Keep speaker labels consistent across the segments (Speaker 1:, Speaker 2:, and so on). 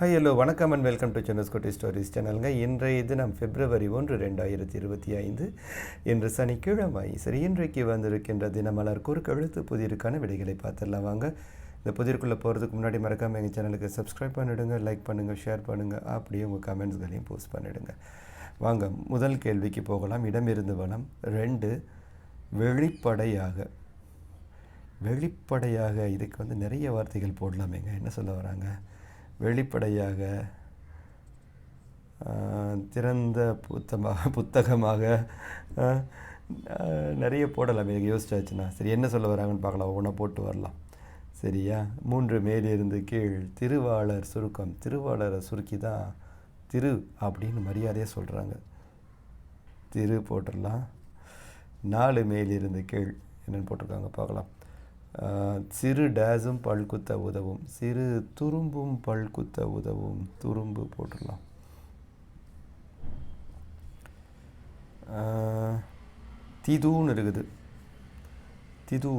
Speaker 1: Hi hello வணக்கம் and welcome to சென்னஸ்கோட்டி stories சேனலுங்க. இன்றைய தினம் February 1, 2025 இன்று சனிக்கிழமை. சரி, இன்றைக்கு வந்திருக்கின்ற தினமலர் குறுக்கெழுத்து புதிருக்கான விடைகளை பார்த்துடலாம் வாங்க. இந்த புதிருக்குள்ளே போகிறதுக்கு முன்னாடி மறக்காமல் எங்கள் சேனலுக்கு சப்ஸ்கிரைப் பண்ணிவிடுங்க, லைக் பண்ணுங்கள், ஷேர் பண்ணுங்கள், அப்படியே உங்கள் கமெண்ட்ஸ்களையும் போஸ்ட் பண்ணிவிடுங்க. வாங்க முதல் கேள்விக்கு போகலாம். இடமிருந்து வனம் 2 வெளிப்படையாக. வெளிப்படையாக இதுக்கு நிறைய வார்த்தைகள் போடலாமேங்க. என்ன சொல்ல வராங்க? வெளிப்படையாக, திறந்த புத்தகமாக, நிறைய போடலாம். எனக்கு யோசிச்சாச்சுன்னா சரி, என்ன சொல்ல வராங்கன்னு பார்க்கலாம். ஒவ்வொன்றா போட்டு வரலாம். சரியா? 3 மேலிருந்து கீழ். திருவாளர் சுருக்கம். திருவாளரை சுருக்கி தான் திரு அப்படின்னு மரியாதையாக சொல்கிறாங்க. திரு போட்டுடலாம். 4 மேலிருந்து கீழ் என்னென்னு போட்டிருக்காங்க பார்க்கலாம். சிறு டேஸும் பல்குத்த உதவும். சிறு துரும்பும் பல்குத்த உதவும். துரும்பு போட்டுடலாம். திதுன்னு இருக்குது. திது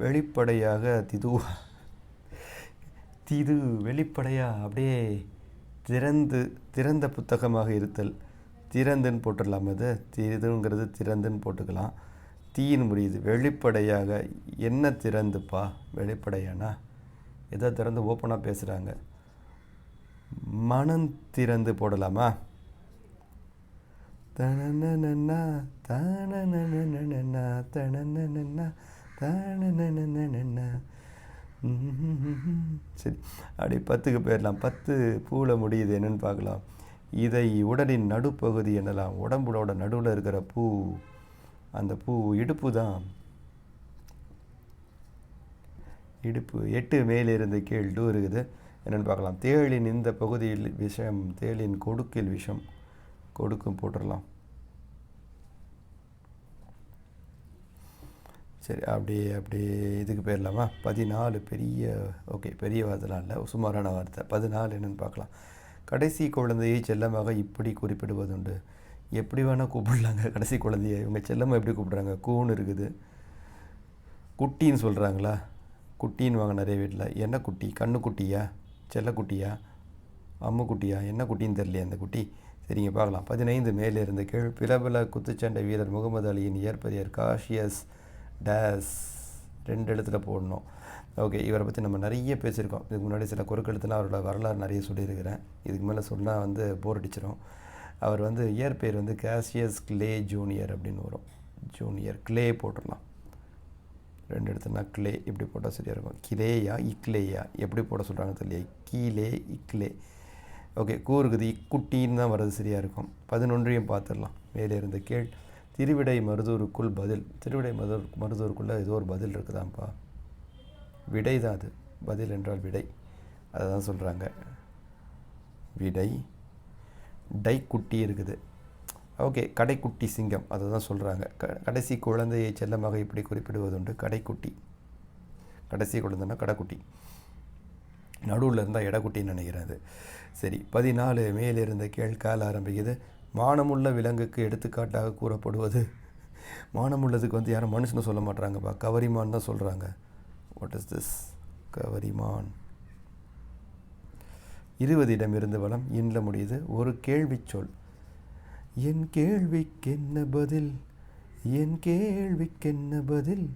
Speaker 1: வெளிப்படையாக. திது வெளிப்படையாக அப்படியே திறந்த புத்தகமாக இருத்தல். திறந்துன்னு போட்டுடலாம். அது திதுங்கிறது திறந்துன்னு போட்டுக்கலாம். தீன்னு முடியுது. வெளிப்படையாக என்ன திறந்துப்பா? வெளிப்படையானா எதோ திறந்து ஓப்பனாக பேசுகிறாங்க. மனம் திறந்து போடலாமா? தனநன்னா தனநன்னா தனநன்னா தனநன்னா. சரி, அப்படி 10க்கு போயிடலாம். 10 பூவில் முடியுது. என்னென்னு பார்க்கலாம். இதை உடலின் நடுப்பகுதி என்னலாம். உடம்புலோட நடுவில் இருக்கிற பூ. அந்த பூ இடுப்பு தான். இடுப்பு. 8 மேலிருந்து கீழ். டூ இருக்குது. என்னென்னு பார்க்கலாம். தேளின் இந்த பகுதியில் விஷம். தேளின் கொடுக்கில் விஷம். கொடுக்கும் போட்டுடலாம். சரி, அப்படியே இதுக்கு போயிடலாமா? 14 பெரிய வார்த்தைலாம் இல்லை, சுமாரான வார்த்தை. 14 என்னென்னு பார்க்கலாம். கடைசி குழந்தையை செல்லமாக இப்படி குறிப்பிடுவதுண்டு. எப்படி வேணால் கூப்பிடலாங்க கடைசி குழந்தைய. இவங்க செல்லமாக எப்படி கூப்பிட்றாங்க? கூன்னு இருக்குது. குட்டின்னு சொல்கிறாங்களா? குட்டின்னு வாங்க நிறைய வீட்டில். என்ன குட்டி? கண்ணு குட்டியா? செல்லக்குட்டியா? அம்மு குட்டியா? என்ன குட்டின்னு தெரியலையே அந்த குட்டி. சரிங்க, பார்க்கலாம். 15 மேலே இருந்த கீழ். பிரபல குத்துச்சண்டை வீரர் முகமது அலியின் இயற்பெயர் காஷியஸ் டேஸ். 2 எழுத்துல போடணும். ஓகே, இவரை பற்றி நம்ம நிறைய பேசியிருக்கோம். இதுக்கு முன்னாடி சில குறுக்கெழுத்துலாம் அவரோட வரலாறு நிறைய சொல்லியிருக்கிறேன். இதுக்கு மேலே சொன்னால் போர் அடிச்சிடும். அவர் இயற்பெயர் காசியஸ் கிளே ஜூனியர் அப்படின்னு வரும். ஜூனியர். கிளே போட்டுடலாம். 2 இடத்துனா கிளே இப்படி போட்டால் சரியாக இருக்கும். கிளேயா இக்லேயா எப்படி போட சொல்கிறாங்க தெரியல. கீழே இக்லே. ஓகே, கூறுக்குது. இக்குட்டின்னு தான் வர்றது சரியாக இருக்கும். 11ஐயும் பார்த்துடலாம். மேலே இருந்து கீழ். திருவிடை மருதூருக்குள் பதில். திருவிடை மருதூருக்குள்ளே ஏதோ ஒரு பதில் இருக்குதான்ப்பா. விடை தான் அது. பதில் என்றால் விடை. அதை தான் சொல்கிறாங்க. விடை. டைக்குட்டி இருக்குது. ஓகே, கடைக்குட்டி சிங்கம். அதை தான் சொல்கிறாங்க. கடைசி குழந்தையை செல்லமாக இப்படி குறிப்பிடுவதுண்டு. கடைக்குட்டி. கடைசி குழந்தைன்னா கடைக்குட்டி. நடுவில் இருந்தால் இடக்குட்டின்னு நினைக்கிறது. சரி, 14 மேலிருந்த கீழ்கால ஆரம்பிக்குது. மானமுள்ள விலங்குக்கு எடுத்துக்காட்டாக கூறப்படுவது. மானமுள்ளதுக்கு யாரும் மனுஷனை சொல்ல மாட்டாங்கப்பா. கவரிமான் தான் சொல்கிறாங்க. What is this? கவரிமான். 20 இடமிருந்து வளம். இன்ல முடியுது. ஒரு கேள்வி சொல். என் கேள்விக்கென்ன பதில்? என் கேள்விக்கென்ன பதில்?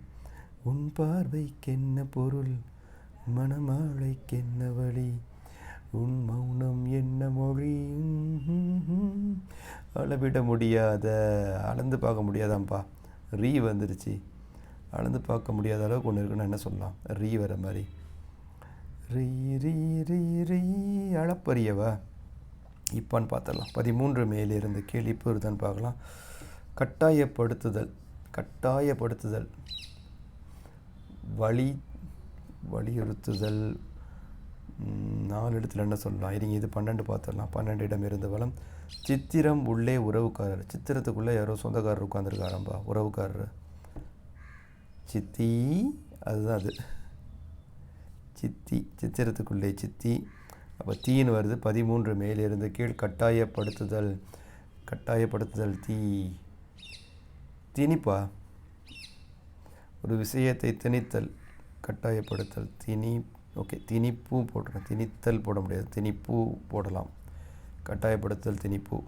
Speaker 1: உன் பார்வைக்கென்ன பொருள்? மணமாளைக்கென்ன வழி? உன் மௌனம் என்ன மொழி? அளவிட முடியாத. அளந்து பார்க்க முடியாதான்ப்பா. ரீ வந்துருச்சு. அளந்து பார்க்க முடியாத அளவுக்கு ஒன்று இருக்குன்னு என்ன சொல்லலாம்? ரீ வர மாதிரி. ரீ ரீ ரீ ரீ. அளப்பரியவா? இப்பான்னு பார்த்துடலாம். 13 மேலிருந்து கீழ். இப்போ இருதான்னு பார்க்கலாம். கட்டாயப்படுத்துதல். கட்டாயப்படுத்துதல். வலியுறுத்துதல். 4 இடத்துல என்ன சொல்லலாம்? இருங்க, இது 12 பார்த்துடலாம். 12 இடம் இருந்து வளம். சித்திரம் உள்ளே உறவுக்காரர். சித்திரத்துக்குள்ளே யாரோ சொந்தக்காரர் உட்காந்துருக்காரம்பா. உறவுக்காரர். சித்தி. அதுதான் அது. சித்தி. சித்திரத்துக்குள்ளே சித்தி. அப்போ தீன்னு வருது. 13 மேலிருந்து கீழ். கட்டாயப்படுத்துதல். கட்டாயப்படுத்துதல். திணிப்பா. ஒரு விஷயத்தை திணித்தல். கட்டாயப்படுத்தல். ஓகே, திணிப்பு போட்டுறேன். திணித்தல் போட முடியாது, திணிப்பு போடலாம். கட்டாயப்படுத்தல், திணிப்பு.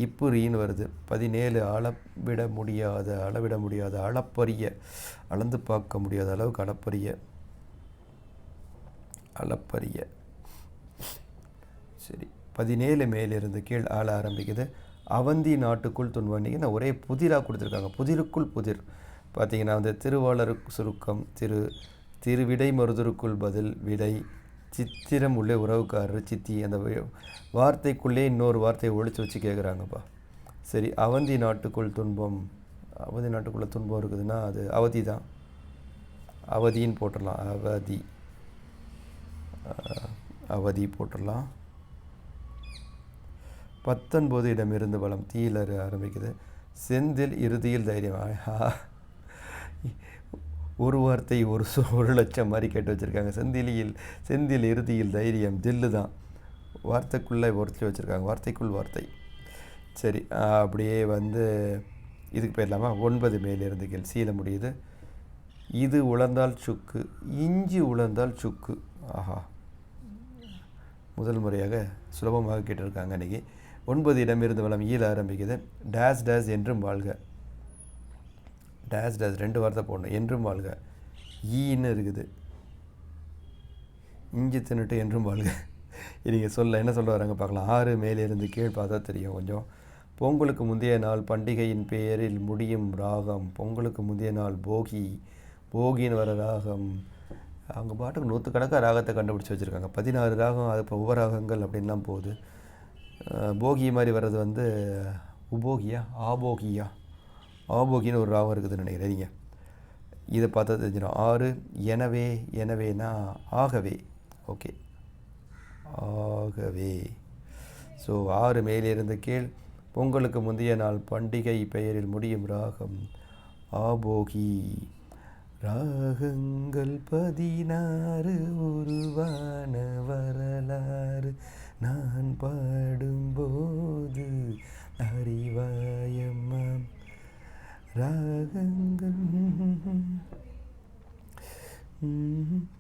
Speaker 1: இப்பு ரீன்னு வருது. 17 அளவிட முடியாத அளப்பரிய, அளந்து பார்க்க முடியாத அளவுக்கு அளப்பரிய. சரி, 17 மேலிருந்து கீழ் ஆள ஆரம்பிக்குது. அவந்தி நாட்டுக்குள் துன்பம். நான் ஒரே புதிராக கொடுத்துருக்காங்க. புதிருக்குள் புதிர் பார்த்தீங்கன்னா வந்து திருவாளர் சுருக்கம், திருவிடை மருதருக்குள் பதில் விடை, சித்திரம் உள்ளே உறவுக்காரர் சித்தி. அந்த வார்த்தைக்குள்ளே இன்னொரு வார்த்தையை ஒழிச்சு வச்சு கேட்குறாங்கப்பா. சரி, அவந்தி நாட்டுக்குள் துன்பம். அவந்தி நாட்டுக்குள்ளே துன்பம் இருக்குதுன்னா அது அவதி தான். அவதின்னு போட்டுடலாம். அவதி போட்டுடலாம். 19 இடமிருந்து பலம். தீயில் ஆரம்பிக்குது. செந்தில் இறுதியில் தைரியம். ஒரு வார்த்தை ஒரு லட்சம் மாதிரி கேட்டு வச்சுருக்காங்க. செந்தில் இறுதியில் தைரியம். தில்லு தான். வார்த்தைக்குள்ளே ஒருத்தி வச்சுருக்காங்க. வார்த்தைக்குள் வார்த்தை. சரி, அப்படியே வந்து இதுக்கு போயிடலாமா? 9 மேலிருந்து கீழ் சீல முடியுது. இது உலர்ந்தால் சுக்கு, இஞ்சி உலர்ந்தால் சுக்கு. ஆஹா, முதல் முறையாக சுலபமாக கேட்டிருக்காங்க அன்றைக்கி. 9 இடமிருந்து வளம். ஈல ஆரம்பிக்குது. டேஸ் என்றும் வாழ்க. டேஸ் 2 வார்த்தை போடணும். என்றும் வாழ்க. ஈன்னு இருக்குது. இஞ்சி தின்னுட்டு என்றும் வாழ்க. நீங்கள் என்ன சொல்ல வராங்க பார்க்கலாம். 6 மேலிருந்து கீழ் பார்த்தா தெரியும் கொஞ்சம். பொங்கலுக்கு முந்தைய நாள் பண்டிகையின் பெயரில் முடியும் ராகம். பொங்கலுக்கு முந்தைய நாள் போகின்னு வர ராகம். அவங்க பாட்டுக்கு 100கணக்காக ராகத்தை கண்டுபிடிச்சி வச்சுருக்காங்க. 16 ராகம். அது இப்போ உபராகங்கள் அப்படின்லாம் போகுது. போகி மாதிரி வர்றது வந்து உபோகியா ஆபோகின்னு ஒரு ராகம் இருக்குதுன்னு நினைக்கிறேன். நீங்கள் இதை பார்த்தா தெரிஞ்சிடும். 6 எனவேனா ஆகவே. ஓகே, ஆகவே. ஸோ 6 மேலிருந்து கீழ். பொங்கலுக்கு முந்தைய நாள் பண்டிகை பெயரில் முடியும் ராகம் ஆபோகி. ராகங்கள் 16 உருவான வரலாறு நான் பாடும்போது அறிவாயம்மா. ராகங்கள்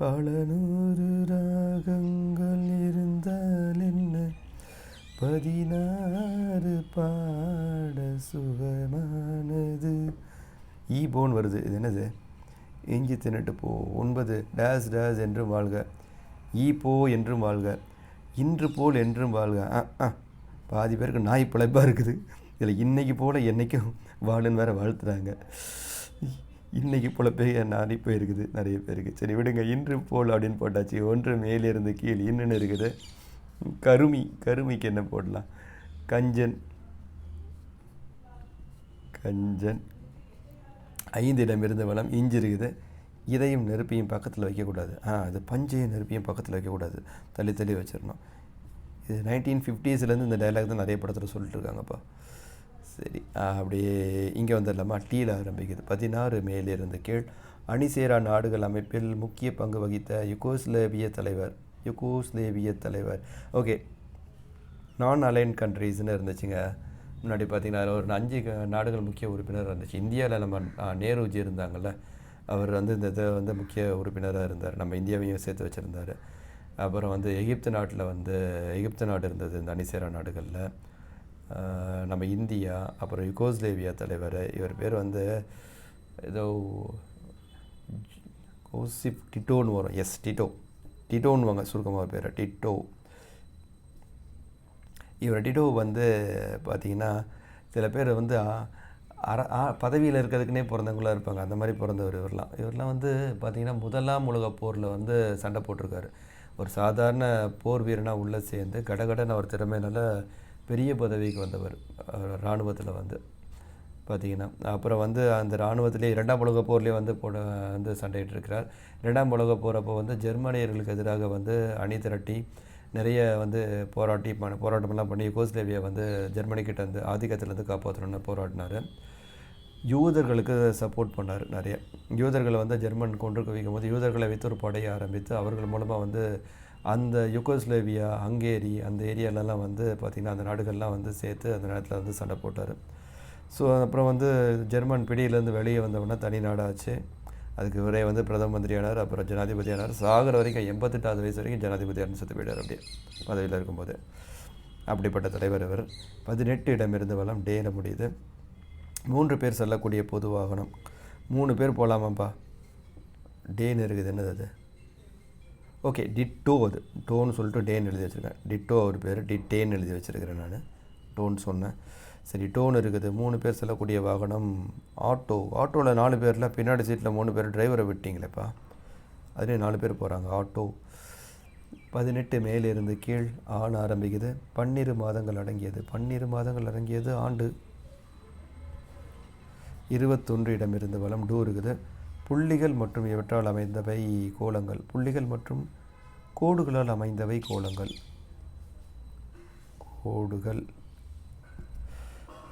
Speaker 1: பல 100 ராகங்கள் இருந்தால் என்ன, 16 பாட சுகமானது. ஈபோன் வருது. இது என்னது? இஞ்சி தின்னுட்டு போ. 9 டேஸ் என்றும் வாழ்க. ஈ என்றும் வாழ்க. இன்று போல் என்றும் வாழ்க. பாதி பேருக்கு நாய் பிழைப்பாக இருக்குது. இதில் இன்றைக்கி போல் என்றைக்கும் வாழுன்னு வேறு வாழ்த்துறாங்க. இன்றைக்கி பிழைப்பே நாடி போயிருக்குது நிறைய பேருக்கு. சரி விடுங்க, இன்று போல் அப்படின்னு போட்டாச்சு. 1 மேலிருந்து கீழ் இன்னுன்னு இருக்குது. கருமிக்கு என்ன போடலாம்? கஞ்சன். 5 இடமிருந்து வளம். இஞ்சி இருக்குது. இதையும் நெருப்பையும் பக்கத்தில் வைக்கக்கூடாது. அது பஞ்சையும் நெருப்பையும் பக்கத்தில் வைக்கக்கூடாது. தள்ளி வச்சிடணும். இது 1950ஸ்லேருந்து இந்த டைலாக் தான் நிறைய படத்தில் சொல்லிட்டு இருக்காங்கப்பா. சரி, அப்படியே இங்கே வந்துடலாமா? டீயில் ஆரம்பிக்குது. 16 மேலிருந்து கீழ். அணிசேரா நாடுகள் அமைப்பில் முக்கிய பங்கு வகித்த யுகோஸ்லேவிய தலைவர். ஓகே, நான் அலைன் கண்ட்ரீஸ்னு இருந்துச்சுங்க முன்னாடி. பார்த்திங்கன்னா அதில் ஒரு 5 நாடுகள் முக்கிய உறுப்பினராக இருந்துச்சு. இந்தியாவில் நம்ம நேருஜி இருந்தாங்கள்ல, அவர் வந்து இந்த இதை வந்து முக்கிய உறுப்பினராக இருந்தார். நம்ம இந்தியாவையும் சேர்த்து வச்சுருந்தார். அப்புறம் வந்து எகிப்து நாடு இருந்தது இந்த அணிசேரா நாடுகளில். நம்ம இந்தியா, அப்புறம் யுகோஸ்லேவியா தலைவர். இவர் பேர் வந்து ஏதோ கோசிப் டிட்டோன்னு வரும். எஸ், டிட்டோன்னு வாங்க சுருக்கமாக பேர் டிட்டோ. டிட்டோ வந்து பார்த்திங்கன்னா சில பேர் வந்து பதவியில் இருக்கிறதுக்குனே பிறந்தவங்களாக இருப்பாங்க. அந்த மாதிரி பிறந்தவர் இவரெலாம் வந்து பார்த்திங்கன்னா 1ஆம் உலகப் போரில் வந்து சண்டை போட்டிருக்காரு. ஒரு சாதாரண போர் வீரனாக உள்ளே சேர்ந்து கடகடன்னு அவர் திறமையினால பெரிய பதவிக்கு வந்தவர் இராணுவத்தில் வந்து பார்த்திங்கன்னா. அப்புறம் வந்து அந்த இராணுவத்திலே 2ஆம் உலகப் போர்லேயே வந்து சண்டையிட்டிருக்கிறார். 2ஆம் உலகப் போர் அப்போ வந்து ஜெர்மனியர்களுக்கு எதிராக வந்து அணி திரட்டி நிறைய வந்து போராட்டமெல்லாம் பண்ணி யுகோஸ்லேவியா வந்து ஜெர்மனிக்கிட்ட வந்து ஆதிக்கத்திலேருந்து காப்பாற்றணும்னு போராடினார். யூதர்களுக்கு சப்போர்ட் பண்ணார் நிறைய. யூதர்களை வந்து ஜெர்மன் கொன்று குவிக்கும் போது யூதர்களை வைத்து ஒரு படையை ஆரம்பித்து அவர்கள் மூலமாக வந்து அந்த யுகோஸ்லேவியா, ஹங்கேரி அந்த ஏரியாலெலாம் வந்து பார்த்திங்கன்னா அந்த நாடுகள்லாம் வந்து சேர்த்து அந்த நேரத்தில் வந்து சண்டை போட்டார். ஸோ அப்புறம் வந்து ஜெர்மன் பிடியிலேருந்து வெளியே வந்தவொடனே தனி நாடாச்சு. அதுக்கு இவரே வந்து பிரதம மந்திரியானார், அப்புறம் ஜனாதிபதியானார். சாகிற வரைக்கும் 88வது வயசு வரைக்கும் ஜனாதிபதியார்னு செத்து போயிட்டார் அப்படியே பதவியில் இருக்கும்போது. அப்படிப்பட்ட தலைவர் இவர். 18 இடமிருந்து வளம் டேல முடியுது. 3 பேர் செல்லக்கூடிய பொது வாகனம். 3 பேர் போகலாமாப்பா. டேன்னு இருக்குது, என்னது அது? Okay, ditto. அது டோன்னு சொல்லிட்டு டேன்னு எழுதி வச்சுருக்கேன். டிட்டோ அவர் பேர், டிட்டேன்னு எழுதி வச்சுருக்கிறேன் நான். டோன்னு சொன்னேன். சரி, டோன் இருக்குது. 3 பேர் செல்லக்கூடிய வாகனம் ஆட்டோ. ஆட்டோவில் 4 பேரில் பின்னாடி சீட்டில் 3 பேர், டிரைவரை விட்டிங்களேப்பா. அதுலேயும் 4 பேர் போகிறாங்க. ஆட்டோ. 18 மேலிருந்து கீழ் ஆண் ஆரம்பிக்குது. 12 மாதங்கள் அடங்கியது. 12 மாதங்கள் அடங்கியது ஆண்டு. 21 இடமிருந்து வலம் டூ இருக்குது. புள்ளிகள் மற்றும் இவற்றால் அமைந்தவை கோலங்கள். புள்ளிகள் மற்றும் கோடுகளால் அமைந்தவை கோலங்கள். கோடுகள்.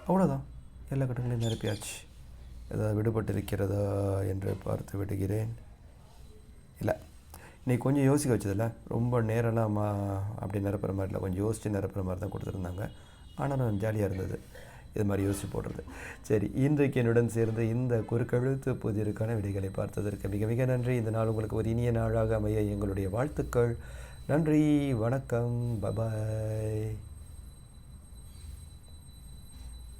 Speaker 1: அவ்வளோதான், எல்லா கட்டங்களையும் நிரப்பியாச்சு. ஏதாவது விடுபட்டிருக்கிறதா என்று பார்த்து விடுகிறேன். இல்லை, இன்றைக்கி கொஞ்சம் யோசிக்க வச்சதில்ல. ரொம்ப நேரம்லாம் அப்படி நிரப்புற மாதிரி இல்லை, கொஞ்சம் யோசித்து நிரப்புற மாதிரி தான் கொடுத்துருந்தாங்க. ஆனால் ஜாலியாக இருந்தது இது மாதிரி யோசித்து போடுறது. சரி, இன்றைக்கு என்னுடன் சேர்ந்து இந்த குறுக்கெழுத்து புதிருக்கான விடைகளை பார்த்ததற்கு மிக மிக நன்றி. இந்த நாள் உங்களுக்கு ஒரு இனிய நாளாக அமைய எங்களுடைய வாழ்த்துக்கள். நன்றி, வணக்கம், பபாய்.